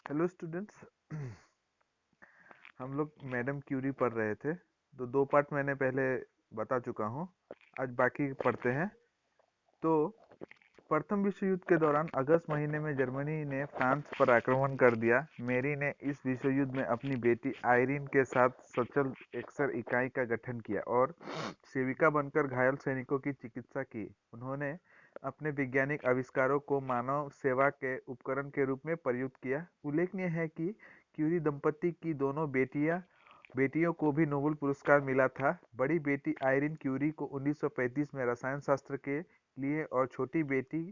Hello students. हम लोग madam Curie पढ़ रहे थे, तो दो पार्ट मैंने पहले बता चुका हूँ। आज बाकी पढ़ते हैं। तो प्रथम विश्व युद्ध के दौरान अगस्त महीने में जर्मनी ने फ्रांस पर आक्रमण कर दिया। मेरी ने इस विश्व युद्ध में अपनी बेटी आयरीन के साथ सचल एक्सर इकाई का गठन किया और सेविका बनकर घायल सैनिकों की चिकित्सा की। उन्होंने अपने वैज्ञानिक आविष्कारों को मानव सेवा के उपकरण के रूप में प्रयुक्त किया। उल्लेखनीय है कि क्यूरी दंपति की दोनों बेटियों को भी नोबेल पुरस्कार मिला था। बड़ी बेटी आयरीन क्यूरी को 1935 में रसायन शास्त्र के लिए और छोटी बेटी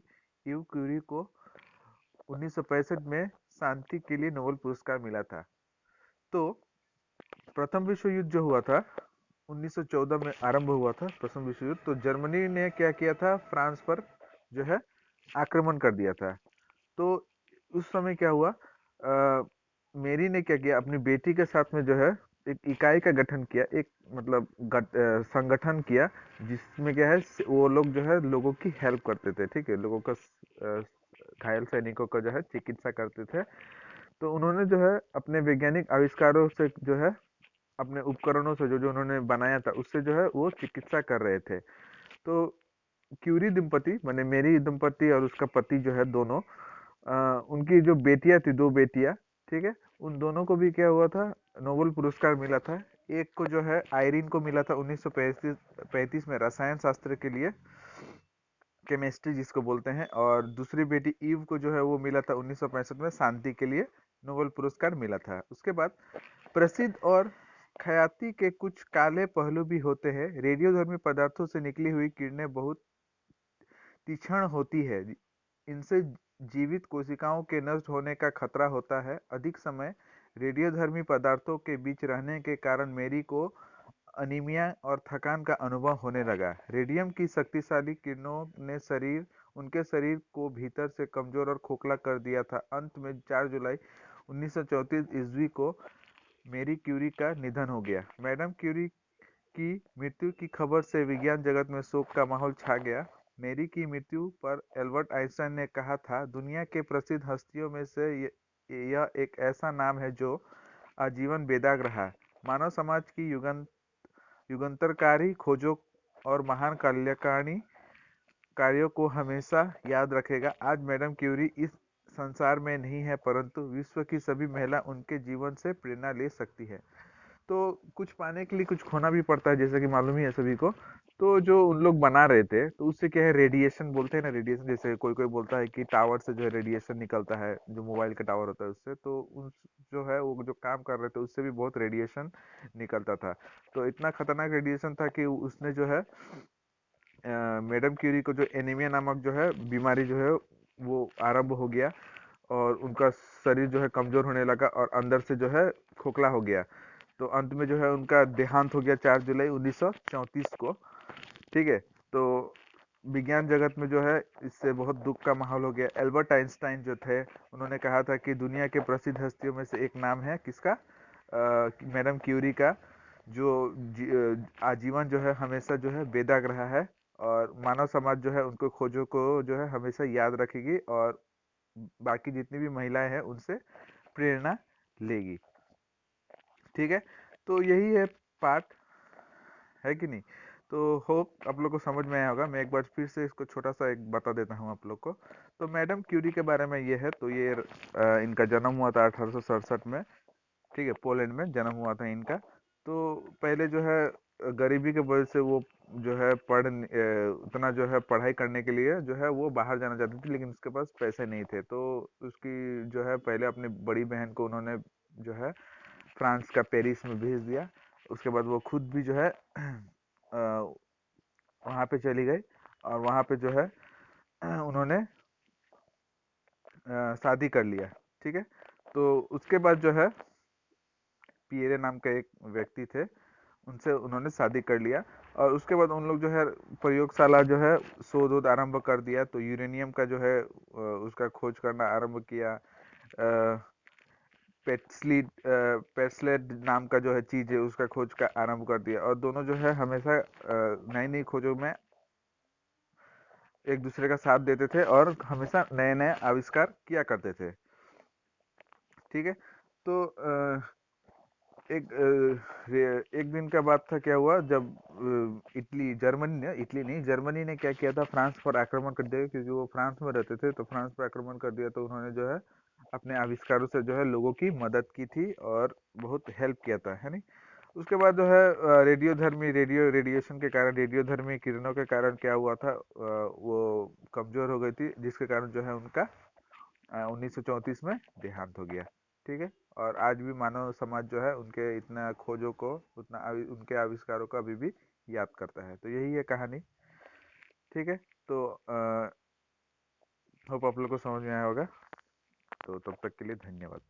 ईव क्यूरी को 1965 में शांति के लिए नोबेल पुरस्कार मिला था। तो प्रथम विश्व युद्ध जो हुआ था 1914 में आरंभ हुआ था प्रथम विश्व युद्ध। तो जर्मनी ने क्या किया था, फ्रांस पर जो है आक्रमण कर दिया था। तो उस समय क्या हुआ, मेरी ने क्या किया, अपनी बेटी के साथ में जो है एक इकाई का गठन किया, एक मतलब संगठन किया, जिसमें क्या है वो लोग जो है लोगों की हेल्प करते थे। ठीक है, लोगों का घायल सैनिकों का जो है चिकित्सा करते थे। तो उन्होंने जो है अपने वैज्ञानिक आविष्कारों से जो है अपने उपकरणों से जो जो उन्होंने बनाया था उससे जो है वो चिकित्सा कर रहे थे। तो क्यूरी दंपति माने मेरी दंपति और उसका पति जो है दोनों, उनकी जो बेटियां थी, दो बेटियां, ठीक है, उन दोनों को भी क्या हुआ था, नोबेल पुरस्कार मिला था। एक को जो है आयरीन को मिला था 1935 में रसायन शास्त्र के लिए, केमिस्ट्री जिसको बोलते हैं, और दूसरी बेटी ईव को जो है वो मिला था 1965 में शांति के लिए नोबेल पुरस्कार मिला था। उसके बाद प्रसिद्ध और ख्याति के कुछ काले पहलू भी होते हैं। रेडियोधर्मी पदार्थों से निकली हुई किरणें बहुत तीक्ष्ण होती है। इनसे जीवित कोशिकाओं के नष्ट होने का खतरा होता है। अधिक समय रेडियोधर्मी पदार्थों के बीच रहने के कारण मेरी को अनीमिया और थकान का अनुभव होने लगा। रेडियम की शक्तिशाली किरणों ने उनके शरीर को भीतर से कमजोर और खोखला कर दिया था। अंत में 4 जुलाई 1934 ईस्वी को मेरी क्यूरी का निधन हो गया। मैडम क्यूरी की मृत्यु की खबर से विज्ञान जगत में शोक का माहौल छा गया। मेरी की मृत्यु पर एल्बर्ट आइंस्टाइन ने कहा था, दुनिया के प्रसिद्ध हस्तियों में से यह एक ऐसा नाम है जो आजीवन बेदाग रहा। मानव समाज की युगांतरकारी खोजों और महान कल्याणकारी कार्यों को हमेशा याद रखेगा। आज मैडम क्यूरी इस संसार में नहीं है, परंतु विश्व की सभी महिला उनके जीवन से प्रेरणा ले सकती है। तो कुछ पाने के लिए कुछ खोना भी पड़ता है, जैसे कि मालूम ही है सभी को। तो जो उन लोग बना रहे थे, तो उससे क्या है, रेडिएशन बोलते हैं ना, रेडिएशन, जैसे कोई कोई बोलता है कि टावर से जो है रेडिएशन निकलता है, जो मोबाइल का टावर होता है उससे, तो उन जो है वो जो काम कर रहे थे उससे भी बहुत रेडिएशन निकलता था। तो इतना खतरनाक रेडिएशन था कि उसने जो है मैडम क्यूरी को जो एनीमिया नामक जो है बीमारी जो है वो आरंभ हो गया, और उनका शरीर जो है कमजोर होने लगा और अंदर से जो है खोखला हो गया। तो अंत में जो है उनका देहांत हो गया 4 जुलाई 1934 को। ठीक है। तो विज्ञान जगत में जो है इससे बहुत दुख का माहौल हो गया। एल्बर्ट आइंस्टाइन जो थे, उन्होंने कहा था कि दुनिया के प्रसिद्ध हस्तियों में से एक नाम है किसका, मैडम क्यूरी का, जो आजीवन जो है हमेशा जो है बेदाग रहा है, और मानव समाज जो है उनको खोजों को जो है हमेशा याद रखेगी, और बाकी जितनी भी महिलाएं हैं उनसे प्रेरणा लेगी। ठीक है। तो यही है पार्ट, है कि नहीं। तो होप आप लोग को समझ में आया होगा। मैं एक बार फिर से इसको छोटा सा एक बता देता हूँ आप लोग को। तो मैडम क्यूरी के बारे में ये है, तो ये इनका जन्म हुआ था 1867 में। ठीक है, पोलैंड में जन्म हुआ था इनका। तो पहले जो है गरीबी के वजह से वो जो है उतना जो है पढ़ाई करने के लिए जो है वो बाहर जाना चाहती थी, लेकिन उसके पास पैसे नहीं थे। तो उसकी जो है पहले अपनी बड़ी बहन को उन्होंने जो है फ्रांस का पेरिस में भेज दिया। उसके बाद वो खुद भी जो है वहाँ पे चली गई, और वहाँ पे जो है उन्होंने शादी कर लिया। ठीक है। तो उसके बाद जो है पियरे नाम का एक व्यक्ति थे, उनसे उन्होंने शादी कर लिया। और उसके बाद उन लोग जो है प्रयोगशाला जो है शोध वोध आरंभ कर दिया। तो यूरेनियम का जो है उसका खोज करना आरंभ किया। पेट्सलेट नाम का जो है चीज है उसका खोज का आरंभ कर दिया। और दोनों जो है हमेशा नई नई खोजों में एक दूसरे का साथ देते थे और हमेशा नए नए आविष्कार किया करते थे। ठीक है। तो एक दिन का बात था, क्या हुआ जब इटली नहीं, जर्मनी ने क्या किया था, फ्रांस पर आक्रमण कर दिया, क्योंकि वो फ्रांस में रहते थे, तो फ्रांस पर आक्रमण कर दिया। तो उन्होंने जो है अपने आविष्कारों से जो है लोगों की मदद की थी और बहुत हेल्प किया था, है नहीं। उसके बाद जो है रेडिएशन के कारण, रेडियोधर्मी किरणों के कारण क्या हुआ था, वो कमजोर हो गई थी, जिसके कारण जो है उनका 1934 में देहांत हो गया। ठीक है। और आज भी मानव समाज जो है उनके इतना खोजों को, उनके आविष्कारों को अभी भी याद करता है। तो यही है कहानी। ठीक है। तो होप आप लोग को समझ में आया होगा। तो तब तक के लिए धन्यवाद।